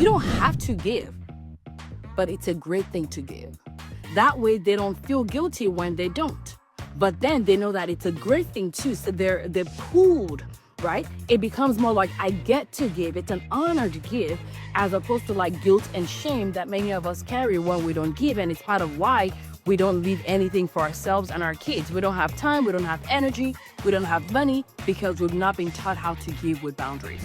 don't have to give, but it's a great thing to give. That way they don't feel guilty when they don't. But then they know that it's a great thing too. So they're pooled, right? It becomes more like I get to give. It's an honor to give, as opposed to like guilt and shame that many of us carry when we don't give. And it's part of why we don't leave anything for ourselves and our kids. We don't have time, we don't have energy, we don't have money, because we've not been taught how to give with boundaries.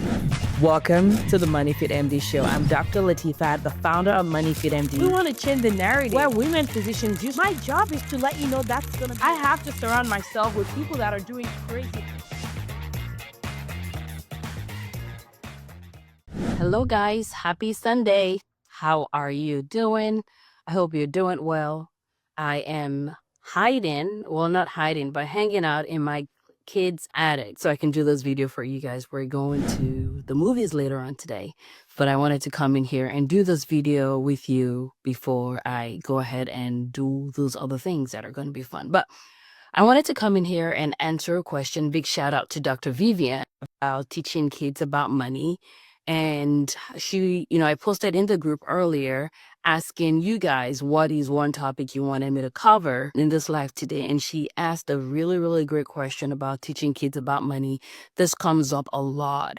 Welcome to the MoneyFitMD show. I'm Dr. Latifat, the founder of MoneyFitMD. We want to change the narrative where women physicians use. My job is to let you know that's gonna be. I have to surround myself with people that are doing crazy. Hello guys, happy Sunday. How are you doing? I hope you're doing well. I am hiding, well, not hiding, but hanging out in my kids' attic so I can do this video for you guys. We're going to the movies later on today, but I wanted to come in here and do this video with you before I go ahead and do those other things that are going to be fun. But I wanted to come in here and answer a question. Big shout out to Dr. Vivian about teaching kids about money. And she, I posted in the group earlier asking you guys what is one topic you wanted me to cover in this live today. And she asked a really, really great question about teaching kids about money. This comes up a lot.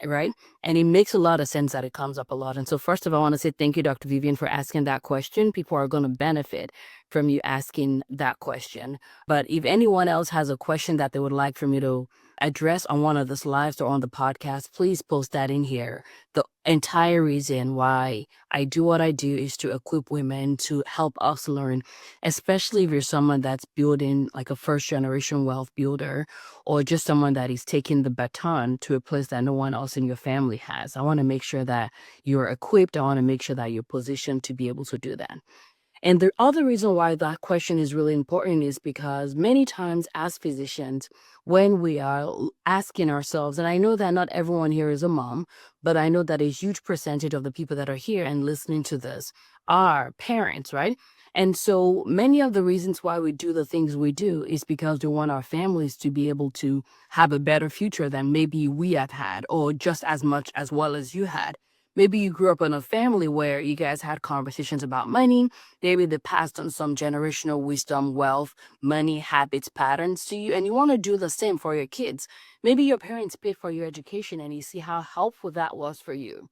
Right? And it makes a lot of sense that it comes up a lot. And so first of all, I want to say thank you, Dr. Vivian, for asking that question. People are going to benefit from you asking that question. But if anyone else has a question that they would like for me to address on one of these lives or on the podcast, please post that in here. The entire reason why I do what I do is to equip women to help us learn, especially if you're someone that's building like a first generation wealth builder, or just someone that is taking the baton to a place that no one else in your family has. I want to make sure that you're equipped. I want to make sure that you're positioned to be able to do that. And the other reason why that question is really important is because many times as physicians, when we are asking ourselves, and I know that not everyone here is a mom, but I know that a huge percentage of the people that are here and listening to this are parents, right? And so many of the reasons why we do the things we do is because we want our families to be able to have a better future than maybe we have had, or just as much as well as you had. Maybe you grew up in a family where you guys had conversations about money. Maybe they passed on some generational wisdom, wealth, money, habits, patterns to you, and you want to do the same for your kids. Maybe your parents paid for your education and you see how helpful that was for you.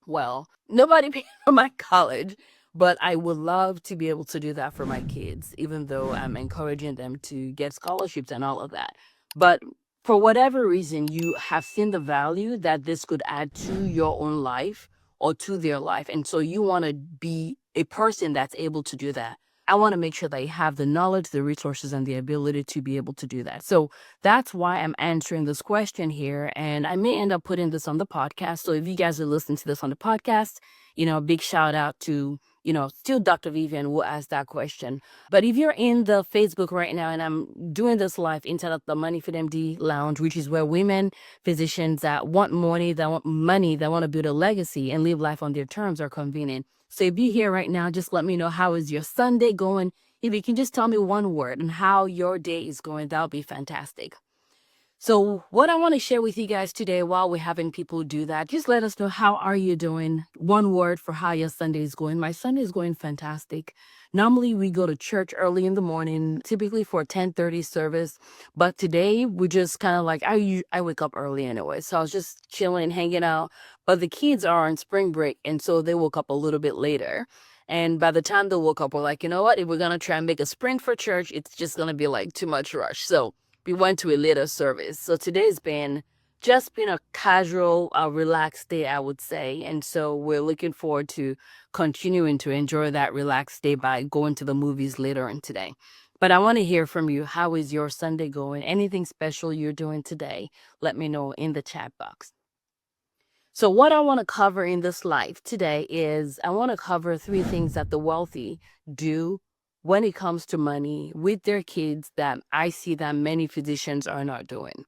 Well, nobody paid for my college, but I would love to be able to do that for my kids, even though I'm encouraging them to get scholarships and all of that. But for whatever reason, you have seen the value that this could add to your own life or to their life. And so you want to be a person that's able to do that. I want to make sure that you have the knowledge, the resources, and the ability to be able to do that. So that's why I'm answering this question here. And I may end up putting this on the podcast. So if you guys are listening to this on the podcast, big shout out to, still Dr. Vivian will ask that question. But if you're in the Facebook right now, and I'm doing this live inside the MoneyFitMD Lounge, which is where women, physicians that want money, that want to build a legacy and live life on their terms are convening. So if you're here right now, just let me know, how is your Sunday going? If you can just tell me one word and how your day is going, that would be fantastic. So what I want to share with you guys today, while we're having people do that, just let us know, how are you doing? One word for how your Sunday is going. My Sunday is going fantastic. Normally we go to church early in the morning, typically for a 10:30 service. But today we just kind of like, I wake up early anyway. So I was just chilling, hanging out. But the kids are on spring break, and so they woke up a little bit later. And by the time they woke up, we're like, you know what? If we're going to try and make a sprint for church, it's just going to be like too much rush. So we went to a later service. So today's been a casual, relaxed day, I would say. And so we're looking forward to continuing to enjoy that relaxed day by going to the movies later on today. But I want to hear from you. How is your Sunday going? Anything special you're doing today? Let me know in the chat box. So what I want to cover in this live today is I want to cover 3 things that the wealthy do when it comes to money with their kids that I see that many physicians are not doing.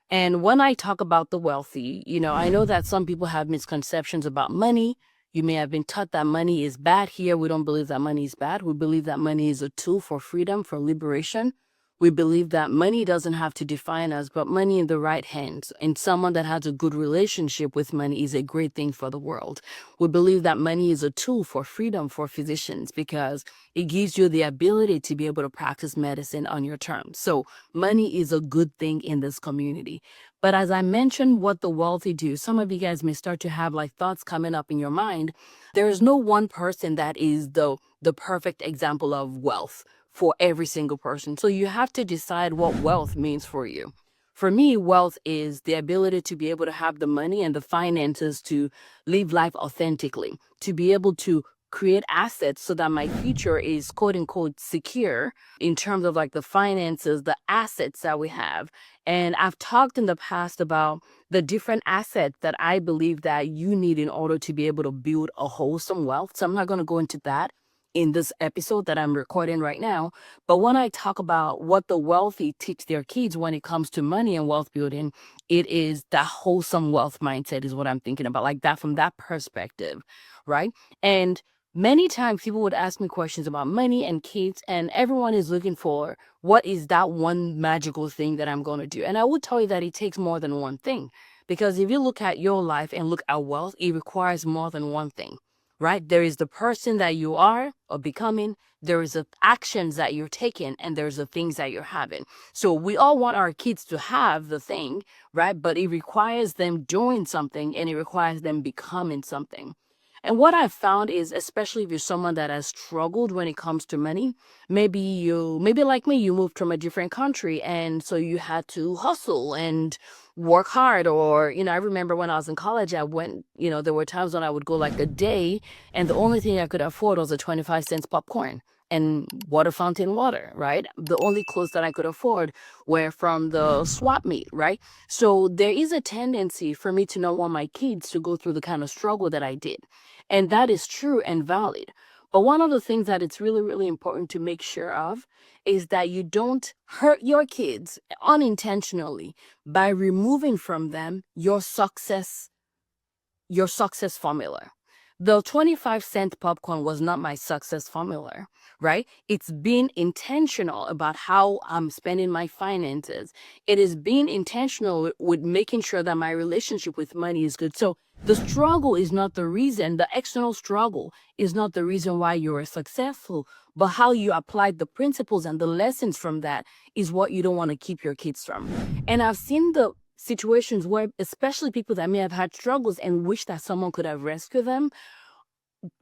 And when I talk about the wealthy, I know that some people have misconceptions about money. You may have been taught that money is bad. Here, we don't believe that money is bad. We believe that money is a tool for freedom, for liberation, We believe that money doesn't have to define us, but money in the right hands and someone that has a good relationship with money is a great thing for the world. We believe that money is a tool for freedom for physicians because it gives you the ability to be able to practice medicine on your terms. So money is a good thing in this community. But as I mentioned, what the wealthy do, some of you guys may start to have like thoughts coming up in your mind. There is no one person that is the perfect example of wealth for every single person. So you have to decide what wealth means for you. For me, wealth is the ability to be able to have the money and the finances to live life authentically, to be able to create assets so that my future is quote unquote secure in terms of like the finances, the assets that we have. And I've talked in the past about the different assets that I believe that you need in order to be able to build a wholesome wealth. So I'm not going to go into that in this episode that I'm recording right now. But when I talk about what the wealthy teach their kids when it comes to money and wealth building, it is that wholesome wealth mindset is what I'm thinking about, like that from that perspective, right? And many times people would ask me questions about money and kids, and everyone is looking for what is that one magical thing that I'm going to do. And I would tell you that it takes more than one thing. Because if you look at your life and look at wealth, it requires more than one thing, right? There is the person that you are or becoming, there is the actions that you're taking, and there's the things that you're having. So we all want our kids to have the thing, right? But it requires them doing something and it requires them becoming something. And what I've found is, especially if you're someone that has struggled when it comes to money, maybe like me, you moved from a different country and so you had to hustle and work hard. Or, I remember when I was in college, I went, there were times when I would go like a day and the only thing I could afford was a 25 cents popcorn and water fountain water, right? The only clothes that I could afford were from the swap meet, right? So there is a tendency for me to not want my kids to go through the kind of struggle that I did. And that is true and valid. But one of the things that it's really, really important to make sure of is that you don't hurt your kids unintentionally by removing from them your success formula. The 25-cent popcorn was not my success formula, right? It's being intentional about how I'm spending my finances. It is being intentional with making sure that my relationship with money is good. So the struggle is not the reason, the external struggle is not the reason why you are successful, but how you applied the principles and the lessons from that is what you don't want to keep your kids from. And I've seen the situations where, especially people that may have had struggles and wish that someone could have rescued them,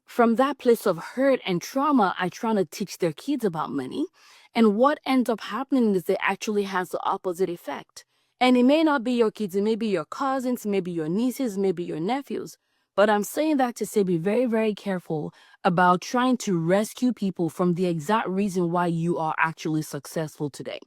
from that place of hurt and trauma, I try to teach their kids about money. And what ends up happening is it actually has the opposite effect. And it may not be your kids, it may be your cousins, maybe your nieces, maybe your nephews. But I'm saying that to say be very, very careful about trying to rescue people from the exact reason why you are actually successful today.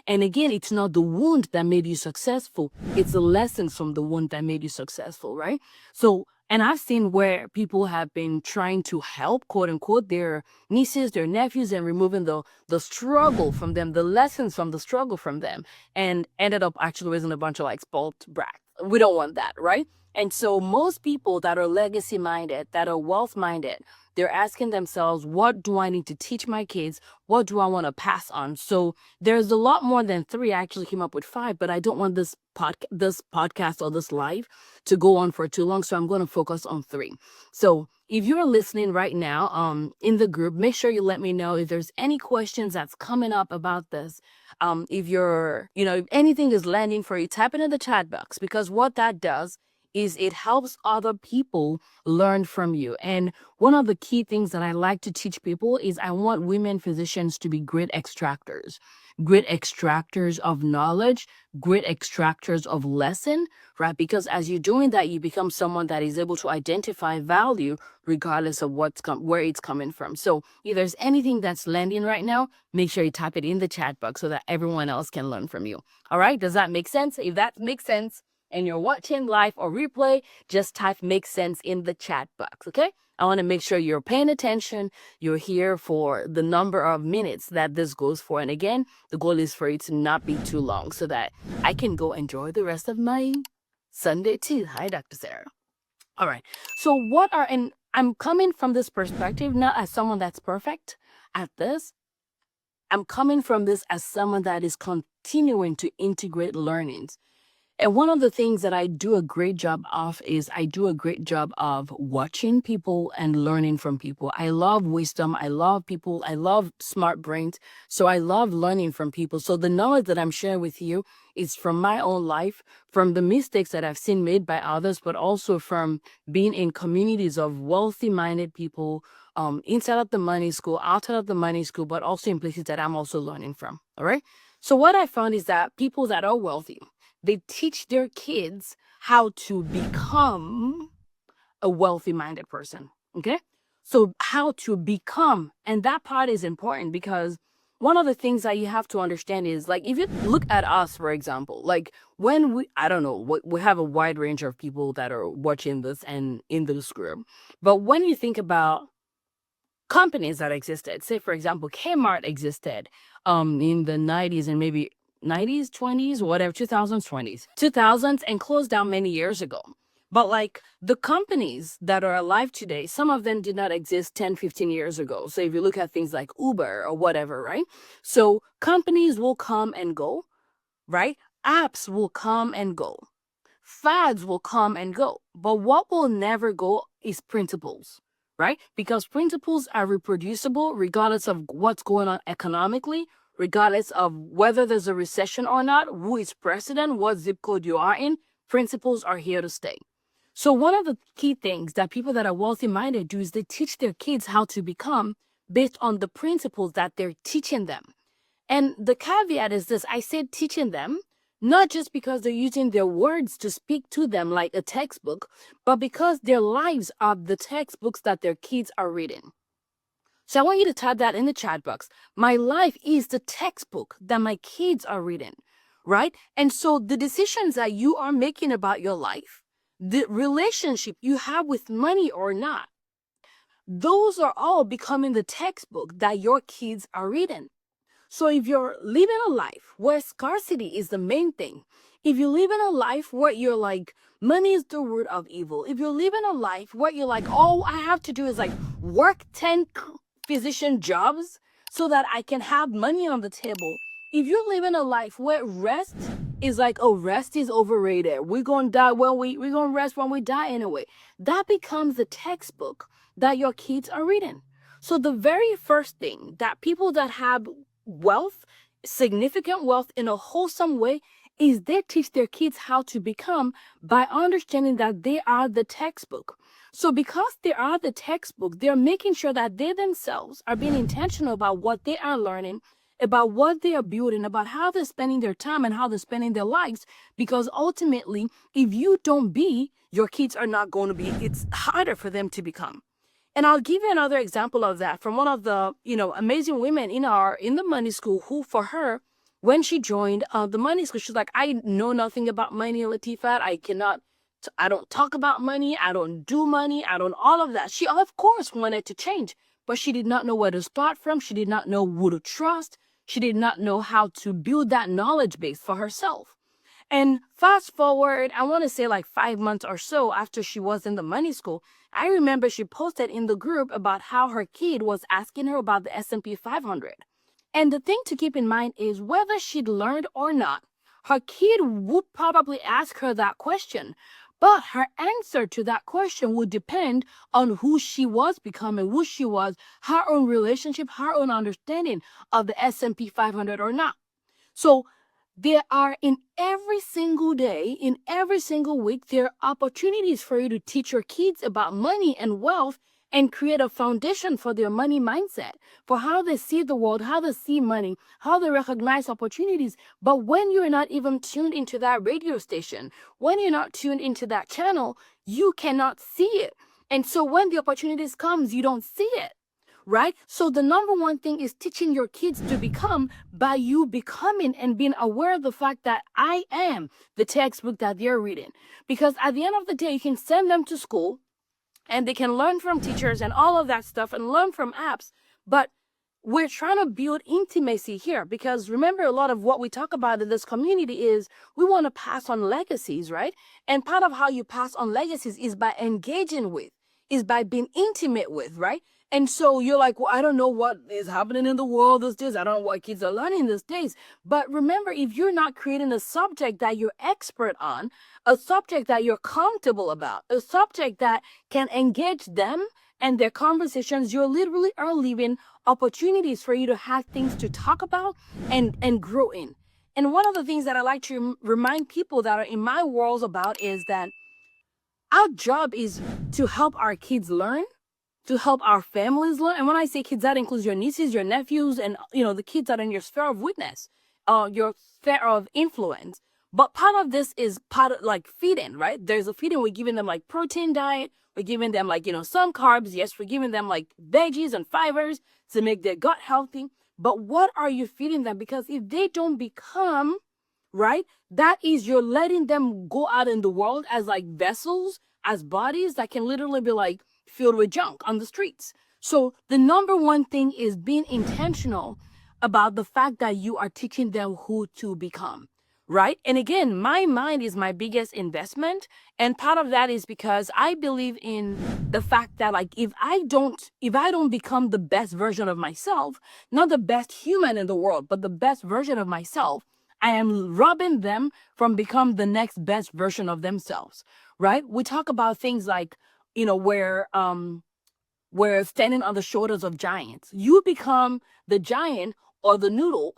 And again, it's not the wound that made you successful, it's the lessons from the wound that made you successful, right? So, and I've seen where people have been trying to help, quote unquote, their nieces, their nephews, and removing the struggle from them, the lessons from the struggle from them, and ended up actually raising a bunch of like spoiled brats. We don't want that, right? And so most people that are legacy minded, that are wealth minded, they're asking themselves, what do I need to teach my kids? What do I want to pass on? So there's a lot more than three. I actually came up with five, but I don't want this podcast or this live to go on for too long. So I'm going to focus on three. So if you're listening right now, in the group, make sure you let me know if there's any questions that's coming up about this. If if anything is landing for you, type it in the chat box, because what that does is it helps other people learn from you. And one of the key things that I like to teach people is I want women physicians to be great extractors of knowledge, great extractors of lesson, right? Because as you're doing that, you become someone that is able to identify value regardless of where it's coming from. So if there's anything that's landing right now, make sure you type it in the chat box so that everyone else can learn from you. All right? Does that make sense? If that makes sense, and you're watching live or replay, just type "makes sense" in the chat box, okay? I want to make sure you're paying attention. You're here for the number of minutes that this goes for. And again, the goal is for it to not be too long so that I can go enjoy the rest of my Sunday too. Hi, Dr. Sarah. All right. So and I'm coming from this perspective, not as someone that's perfect at this, I'm coming from this as someone that is continuing to integrate learnings. And one of the things that I do a great job of is I do a great job of watching people and learning from people. I love wisdom. I love people. I love smart brains. So I love learning from people. So the knowledge that I'm sharing with you is from my own life, from the mistakes that I've seen made by others, but also from being in communities of wealthy-minded people, inside of the money school, outside of the money school, but also in places that I'm also learning from. All right. So what I found is that people that are wealthy, they teach their kids how to become a wealthy-minded person. Okay? So how to become, and that part is important because one of the things that you have to understand is, like, if you look at us, for example, like when I don't know, we have a wide range of people that are watching this and in this group. But when you think about companies that existed, say for example Kmart existed in the 90s and maybe 90s 20s whatever, 2000s 2000s, and closed down many years ago. But like the companies that are alive today, some of them did not exist 10-15 years ago. So if you look at things like Uber or whatever, right? So companies will come and go, right? Apps will come and go, fads will come and go, but what will never go is principles, right? Because principles are reproducible regardless of what's going on economically, regardless of whether there's a recession or not, who is president, what zip code you are in. Principles are here to stay. So one of the key things that people that are wealthy-minded do is they teach their kids how to become based on the principles that they're teaching them. And the caveat is this: I said teaching them, not just because they're using their words to speak to them like a textbook, but because their lives are the textbooks that their kids are reading. So I want you to type that in the chat box. My life is the textbook that my kids are reading, right? And so the decisions that you are making about your life, the relationship you have with money or not, those are all becoming the textbook that your kids are reading. So if you're living a life where scarcity is the main thing, if you live in a life where you're like, money is the root of evil, if you're living a life where you're like, all I have to do is like work 10 physician jobs so that I can have money on the table, if you're living a life where rest is like, oh, rest is overrated, we're gonna die when we're gonna rest when we die anyway, that becomes the textbook that your kids are reading. So the very first thing that people that have wealth, significant wealth in a wholesome way, is they teach their kids how to become by understanding that they are the textbook. So because they are the textbook, they're making sure that they themselves are being intentional about what they are learning, about what they are building, about how they're spending their time and how they're spending their lives. Because ultimately, if you don't be, your kids are not going to be. It's harder for them to become. And I'll give you another example of that from one of the, amazing women in the money school, who for her, when she joined the money school, she's like, I know nothing about money, Latifat. I don't talk about money. I don't do money. I don't all of that. She, of course, wanted to change, but she did not know where to start from. She did not know who to trust. She did not know how to build that knowledge base for herself. And fast forward, I want to say like 5 months or so after she was in the money school, I remember she posted in the group about how her kid was asking her about the S&P 500. And the thing to keep in mind is whether she'd learned or not, her kid would probably ask her that question. But her answer to that question would depend on who she was becoming, who she was, her own relationship, her own understanding of the S&P 500 or not. So there are, in every single day, in every single week, there are opportunities for you to teach your kids about money and wealth and create a foundation for their money mindset, for how they see the world, how they see money, how they recognize opportunities. But when you're not even tuned into that radio station, when you're not tuned into that channel, you cannot see it. And so when the opportunities comes, you don't see it. Right? So the number one thing is teaching your kids to become by you becoming and being aware of the fact that I am the textbook that they're reading. Because at the end of the day, you can send them to school and they can learn from teachers and all of that stuff and learn from apps. But we're trying to build intimacy here, because remember, a lot of what we talk about in this community is we want to pass on legacies, right? And part of how you pass on legacies is by engaging with, is by being intimate with, right? And so you're like, well, I don't know what is happening in the world these days. I don't know what kids are learning these days. But remember, if you're not creating a subject that you're expert on, a subject that you're comfortable about, a subject that can engage them and their conversations, you literally are leaving opportunities for you to have things to talk about and grow in. And one of the things that I like to remind people that are in my worlds about is that our job is to help our kids learn, to help our families learn. And when I say kids, that includes your nieces, your nephews, and the kids that are in your sphere of witness, your sphere of influence. But part of this is part of like feeding, right? There's a feeding. We're giving them like protein diet. We're giving them like, some carbs. Yes, we're giving them like veggies and fibers to make their gut healthy. But what are you feeding them? Because if they don't become, right, that is, you're letting them go out in the world as like vessels, as bodies that can literally be like filled with junk on the streets. So the number one thing is being intentional about the fact that you are teaching them who to become, right? And again, my mind is my biggest investment. And part of that is because I believe in the fact that like, if I don't become the best version of myself, not the best human in the world, but the best version of myself, I am robbing them from becoming the next best version of themselves, right? We talk about things like, we're standing on the shoulders of giants. You become the giant or the noodle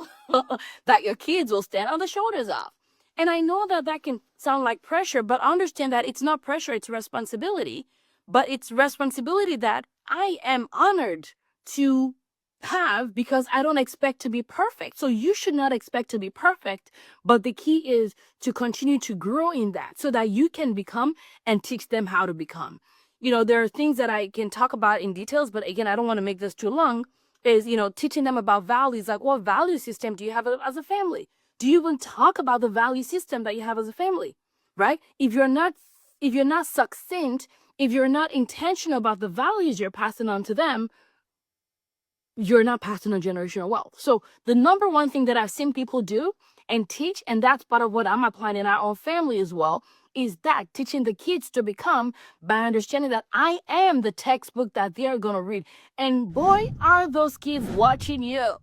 that your kids will stand on the shoulders of. And I know that that can sound like pressure, but understand that it's not pressure, it's responsibility. But it's responsibility that I am honored to have, because I don't expect to be perfect. So you should not expect to be perfect. But the key is to continue to grow in that so that you can become and teach them how to become. There are things that I can talk about in details, but again, I don't want to make this too long, is, teaching them about values. Like, what value system do you have as a family? Do you even talk about the value system that you have as a family, right? If you're not succinct, if you're not intentional about the values you're passing on to them, you're not passing on generational wealth. So the number one thing that I've seen people do and teach, and that's part of what I'm applying in our own family as well, is that teaching the kids to become by understanding that I am the textbook that they're going to read. And boy, are those kids watching you.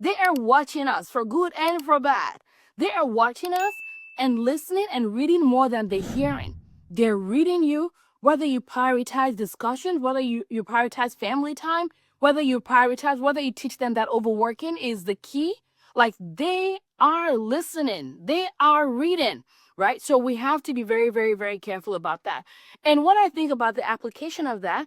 They are watching us for good and for bad. They are watching us and listening and reading more than they're hearing. They're reading you, whether you prioritize discussion, whether you prioritize family time, whether you teach them that overworking is the key. Like, they are listening, they are reading, right? So we have to be very, very, very careful about that. And when I think about the application of that,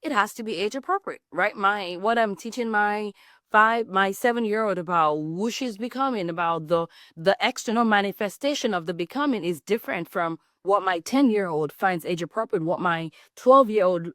it has to be age appropriate, right? What I'm teaching my 7-year-old about who she's becoming, about the external manifestation of the becoming, is different from what my 10-year-old finds age appropriate, what my 12-year-old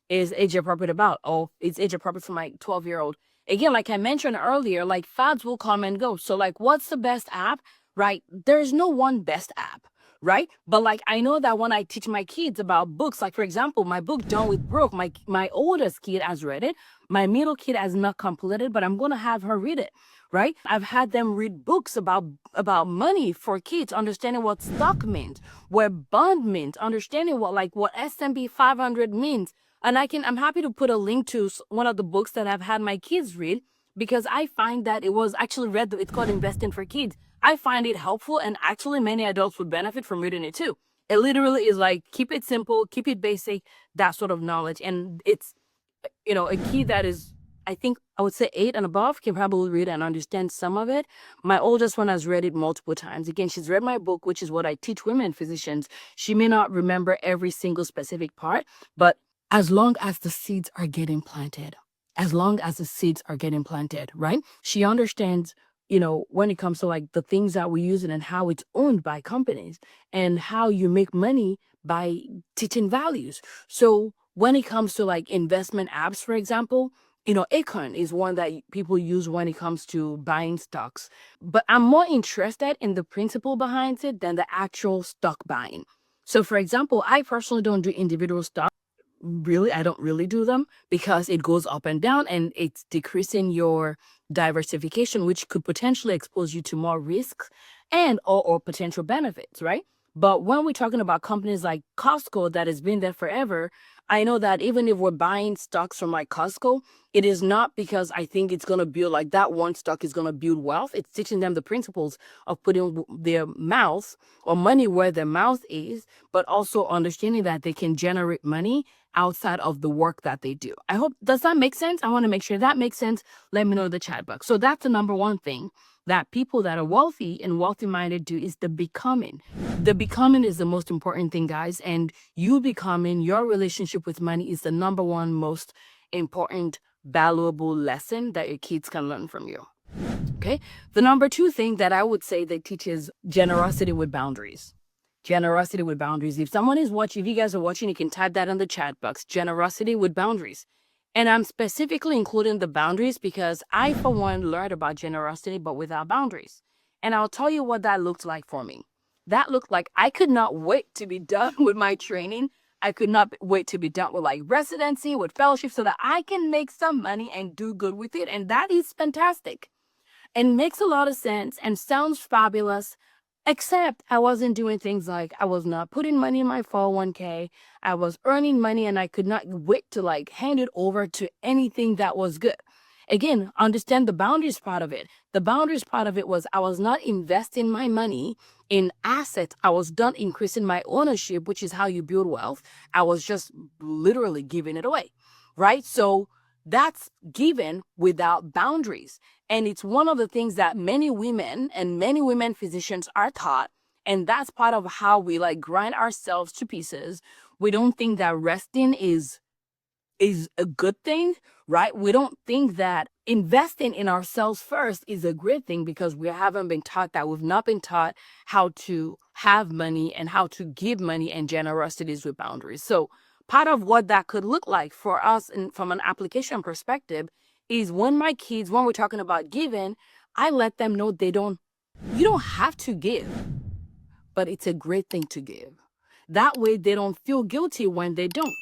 is age appropriate about, or it's age appropriate for my 12-year-old. Again, like I mentioned earlier, like, fads will come and go. So like, what's the best app, right? There's no one best app, right? But like, I know that when I teach my kids about books, like for example, my book Done with Broke, my oldest kid has read it. My middle kid has not completed, but I'm gonna have her read it, right? I've had them read books about money for kids, understanding what stock means, what bond means, understanding what S&P 500 means. And I'm happy to put a link to one of the books that I've had my kids read, because I find that it was actually it's called Investing for Kids. I find it helpful, and actually many adults would benefit from reading it too. It literally is like, keep it simple, keep it basic, that sort of knowledge. And it's, a key that is, I think I would say 8 and above can probably read and understand some of it. My oldest one has read it multiple times. Again, she's read my book, which is what I teach women physicians. She may not remember every single specific part, but as long as the seeds are getting planted, right? She understands, when it comes to like the things that we use and how it's owned by companies and how you make money by teaching values. So when it comes to like investment apps, for example, Acorn is one that people use when it comes to buying stocks. But I'm more interested in the principle behind it than the actual stock buying. So for example, I personally don't do individual stocks. Really, I don't really do them, because it goes up and down and it's decreasing your diversification, which could potentially expose you to more risks and or potential benefits, right? But when we're talking about companies like Costco that has been there forever, I know that even if we're buying stocks from like Costco, it is not because I think it's going to build like that one stock is going to build wealth. It's teaching them the principles of putting their mouth or money where their mouth is, but also understanding that they can generate money outside of the work that they do. I hope, does that make sense? I want to make sure that makes sense. Let me know in the chat box. So that's the number one thing that people that are wealthy and wealthy minded do is the becoming. The becoming is the most important thing, guys. And you becoming, your relationship with money is the number one most important, valuable lesson that your kids can learn from you. Okay. The number two thing that I would say that teaches generosity with boundaries. Generosity with boundaries. If someone is watching, if you guys are watching, you can type that in the chat box. Generosity with boundaries. And I'm specifically including the boundaries because I, for one, learned about generosity, but without boundaries. And I'll tell you what that looked like for me. That looked like I could not wait to be done with my training. I could not wait to be done with like residency, with fellowship, so that I can make some money and do good with it. And that is fantastic and makes a lot of sense and sounds fabulous. Except I wasn't doing things like I was not putting money in my 401k. I was earning money and I could not wait to like hand it over to anything that was good. Again, understand the boundaries part of it. The boundaries part of it was I was not investing my money in assets. I was done increasing my ownership, which is how you build wealth. I was just literally giving it away, right? So that's given without boundaries. And it's one of the things that many women and many women physicians are taught. And that's part of how we like grind ourselves to pieces. We don't think that resting is a good thing, right? We don't think that investing in ourselves first is a great thing because we haven't been taught that. We've not been taught how to have money and how to give money and generosities with boundaries. So part of what that could look like for us and from an application perspective is when my kids, when we're talking about giving, I let them know you don't have to give, but it's a great thing to give. That way they don't feel guilty when they don't.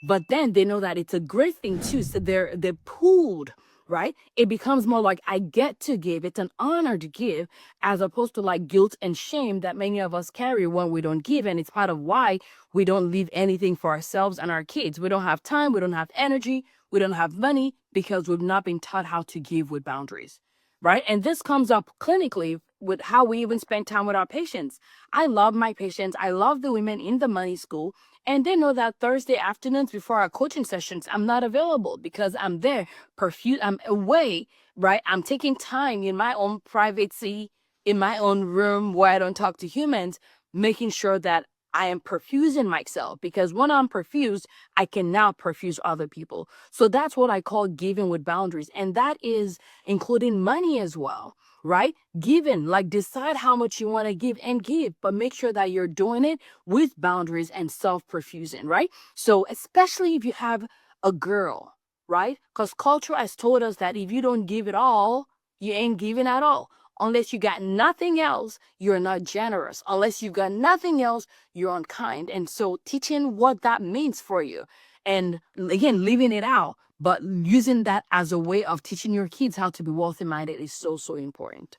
But then they know that it's a great thing too. So they're pooled, right? It becomes more like I get to give. It's an honor to give as opposed to like guilt and shame that many of us carry when we don't give. And it's part of why we don't leave anything for ourselves and our kids. We don't have time. We don't have energy. We don't have money because we've not been taught how to give with boundaries, right? And this comes up clinically with how we even spend time with our patients. I love my patients. I love the women in the money school. And they know that Thursday afternoons before our coaching sessions, I'm not available because I'm there, I'm away, right? I'm taking time in my own privacy, in my own room where I don't talk to humans, making sure that I am perfusing myself because when I'm perfused, I can now perfuse other people. So that's what I call giving with boundaries. And that is including money as well, right? Giving, like decide how much you want to give and give, but make sure that you're doing it with boundaries and self-perfusing, right? So especially if you have a girl, right? Because culture has told us that if you don't give it all, you ain't giving at all. Unless you got nothing else, you're not generous. Unless you've got nothing else, you're unkind. And so teaching what that means for you. And again, leaving it out, but using that as a way of teaching your kids how to be wealthy minded is so, so important.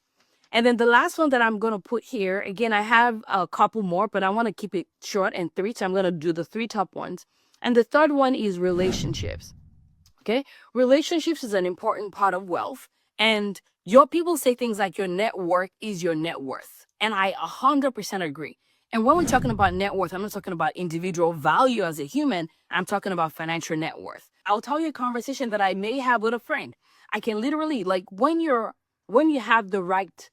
And then the last one that I'm going to put here, again, I have a couple more, but I want to keep it short and three. So I'm going to do the three top ones. And the third one is relationships. Okay. Relationships is an important part of wealth. And your people say things like your net worth is your net worth. And I 100% agree. And when we're talking about net worth, I'm not talking about individual value as a human. I'm talking about financial net worth. I'll tell you a conversation that I may have with a friend. I can literally, like, when you have the right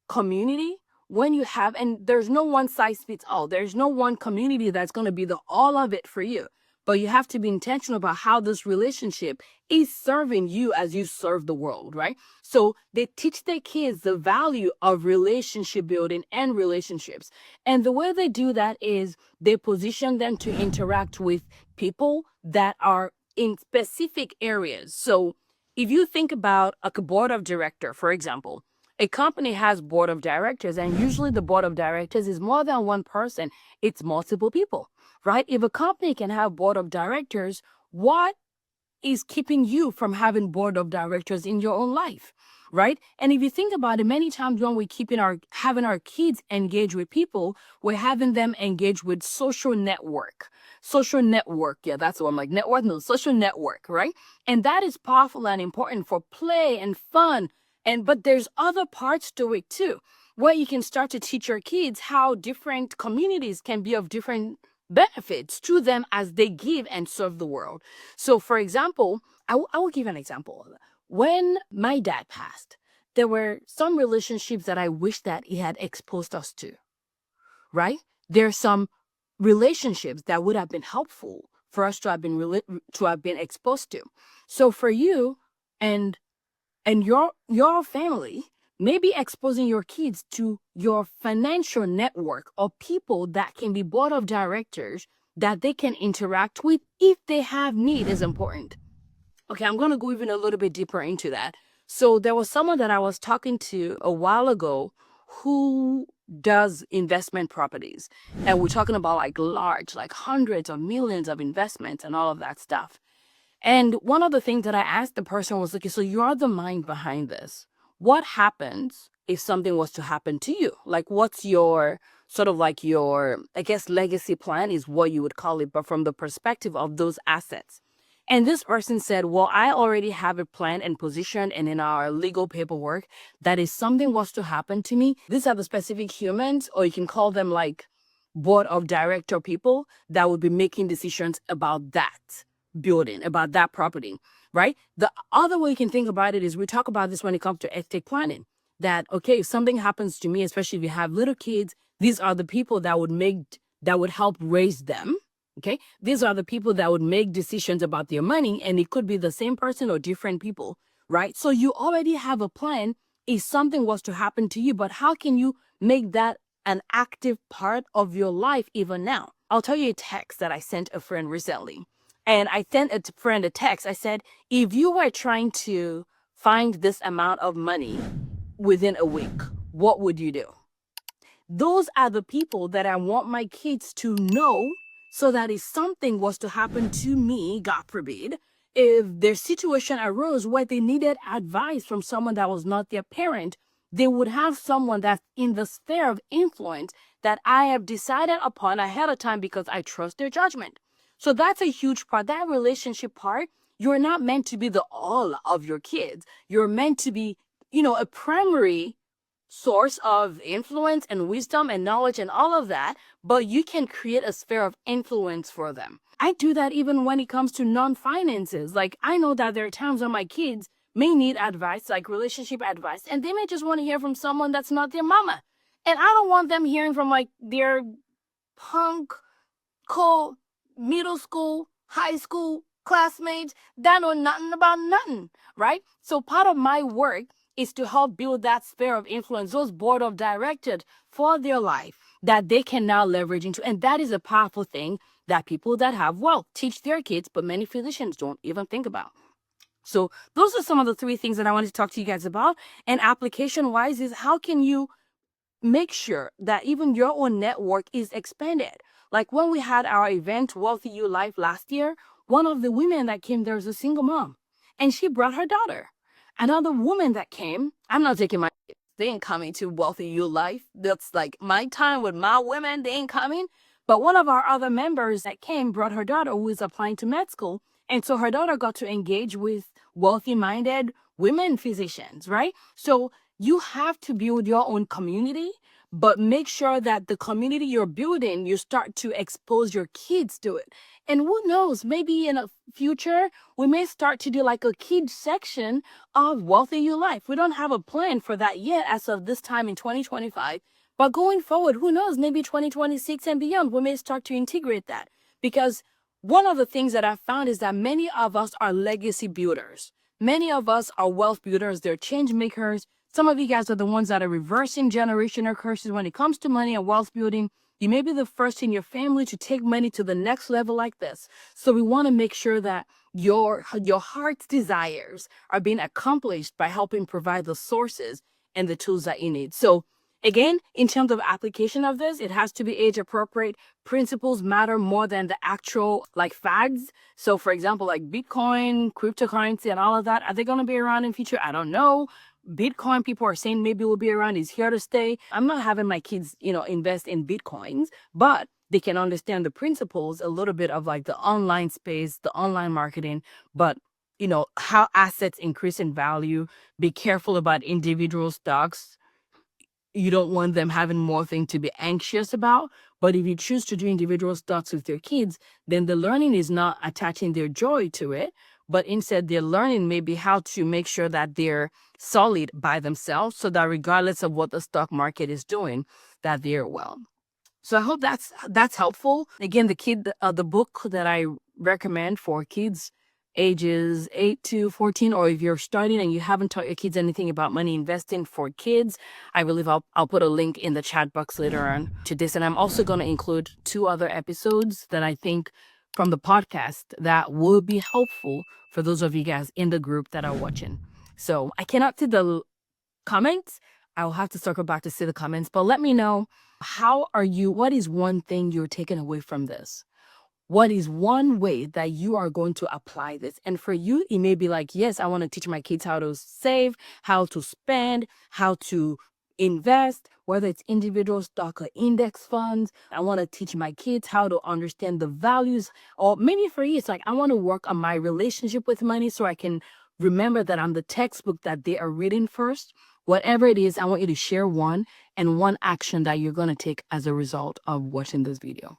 community, and there's no one size fits all. There's no one community that's going to be the all of it for you. But you have to be intentional about how this relationship is serving you as you serve the world, right? So they teach their kids the value of relationship building and relationships. And the way they do that is they position them to interact with people that are in specific areas. So if you think about a board of director, for example, a company has board of directors, and usually the board of directors is more than one person. It's multiple people, right? If a company can have board of directors, what is keeping you from having board of directors in your own life? right? And if you think about it, many times when we're having our kids engage with people, we're having them engage with social network. Social network, yeah, that's what I'm like, network, no, social network, right? And that is powerful and important for play and fun. But there's other parts to it too, where you can start to teach your kids how different communities can be of different benefits to them as they give and serve the world. So, for example, I will give an example. When my dad passed, there were some relationships that I wish that he had exposed us to, right? There's some relationships that would have been helpful for us to have been exposed to. So for you and your family, maybe exposing your kids to your financial network of people that can be board of directors that they can interact with if they have need is important. Okay, I'm going to go even a little bit deeper into that. So there was someone that I was talking to a while ago who does investment properties. And we're talking about like large, like hundreds of millions of investments and all of that stuff. And one of the things that I asked the person was, okay, so you are the mind behind this. What happens if something was to happen to you? Like, what's your sort of like your, I guess, legacy plan is what you would call it, but from the perspective of those assets. And this person said, well, I already have a plan and position and in our legal paperwork that if something was to happen to me, these are the specific humans, or you can call them like board of director people that would be making decisions about that building, about that property, right? The other way you can think about it is we talk about this when it comes to estate planning, that, okay, if something happens to me, especially if you have little kids, these are the people that would help raise them. Okay. These are the people that would make decisions about their money, and it could be the same person or different people, right? So you already have a plan if something was to happen to you, but how can you make that an active part of your life even now? I'll tell you a text that I sent a friend recently. And I sent a friend a text. I said, if you were trying to find this amount of money within a week, what would you do? Those are the people that I want my kids to know, so that if something was to happen to me, God forbid, if their situation arose where they needed advice from someone that was not their parent, they would have someone that's in the sphere of influence that I have decided upon ahead of time because I trust their judgment. So that's a huge part. That relationship part, you're not meant to be the all of your kids. You're meant to be, a primary source of influence and wisdom and knowledge and all of that, but you can create a sphere of influence for them. I do that even when it comes to non-finances. Like, I know that there are times when my kids may need advice, like relationship advice, and they may just want to hear from someone that's not their mama. And I don't want them hearing from like their punk, cool, middle school, high school classmates that know nothing about nothing, right? So part of my work is to help build that sphere of influence, those board of directors for their life that they can now leverage into. And that is a powerful thing that people that have wealth teach their kids, but many physicians don't even think about. So those are some of the 3 things that I wanted to talk to you guys about. And application wise is, how can you make sure that even your own network is expanded? Like when we had our event, Wealthy You Life, last year, one of the women that came there was a single mom, and she brought her daughter. Another woman that came, I'm not taking my kids. They ain't coming to Wealthy You Life. That's like my time with my women. They ain't coming. But one of our other members that came brought her daughter, who is applying to med school. And so her daughter got to engage with wealthy-minded women physicians, right? So you have to build your own community, but make sure that the community you're building, you start to expose your kids to it. And who knows, maybe in a future, we may start to do like a kids section of Wealthy You Life. We don't have a plan for that yet as of this time in 2025. But going forward, who knows, maybe 2026 and beyond, we may start to integrate that. Because one of the things that I've found is that many of us are legacy builders. Many of us are wealth builders. They're change makers. Some of you guys are the ones that are reversing generational curses when it comes to money and wealth building. You may be the first in your family to take money to the next level like this. So we want to make sure that your heart's desires are being accomplished by helping provide the sources and the tools that you need. So again, in terms of application of this, it has to be age appropriate. Principles matter more than the actual like fads. So for example, like Bitcoin, cryptocurrency and all of that, are they going to be around in future? I don't know. Bitcoin, people are saying maybe will be around, is here to stay. I'm not having my kids, invest in Bitcoins, but they can understand the principles a little bit of like the online space, the online marketing, but how assets increase in value. Be careful about individual stocks. You don't want them having more things to be anxious about. But if you choose to do individual stocks with your kids, then the learning is not attaching their joy to it, but instead they're learning maybe how to make sure that they're solid by themselves, so that regardless of what the stock market is doing, that they're well. So I hope that's helpful. Again, the book that I recommend for kids ages 8 to 14, or if you're starting and you haven't taught your kids anything about money investing for kids, I believe I'll put a link in the chat box later on to this. And I'm also going to include 2 other episodes that I think from the podcast that will be helpful for those of you guys in the group that are watching. So I cannot see the comments. I'll have to circle back to see the comments, but let me know, what is one thing you're taking away from this? What is one way that you are going to apply this? And for you, it may be like, yes, I want to teach my kids how to save, how to spend, how to invest, whether it's individual stock or index funds. I want to teach my kids how to understand the values. Or maybe for you, it's like, I want to work on my relationship with money so I can remember that I'm the textbook that they are reading first. Whatever it is, I want you to share one action that you're going to take as a result of watching this video.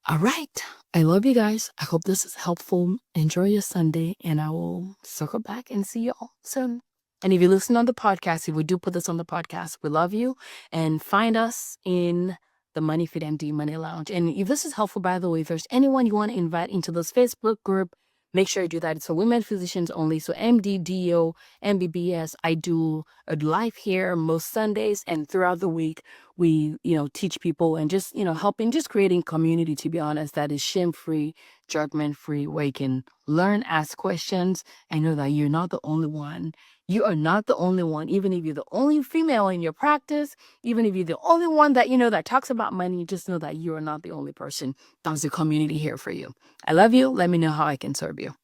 All right. I love you guys. I hope this is helpful. Enjoy your Sunday, and I will circle back and see you all soon. And if you listen on the podcast, if we do put this on the podcast, we love you. And find us in the MoneyFitMD Money Lounge. And if this is helpful, by the way, if there's anyone you want to invite into this Facebook group, make sure you do that. It's for women physicians only. So MD, DO, MBBS. I do a live here most Sundays, and throughout the week, we, teach people and just, helping, just creating community, to be honest, that is shame-free, judgment-free, where you can learn, ask questions, and know that you're not the only one. You are not the only one. Even if you're the only female in your practice, even if you're the only one that, that talks about money, just know that you are not the only person. There's a community here for you. I love you. Let me know how I can serve you.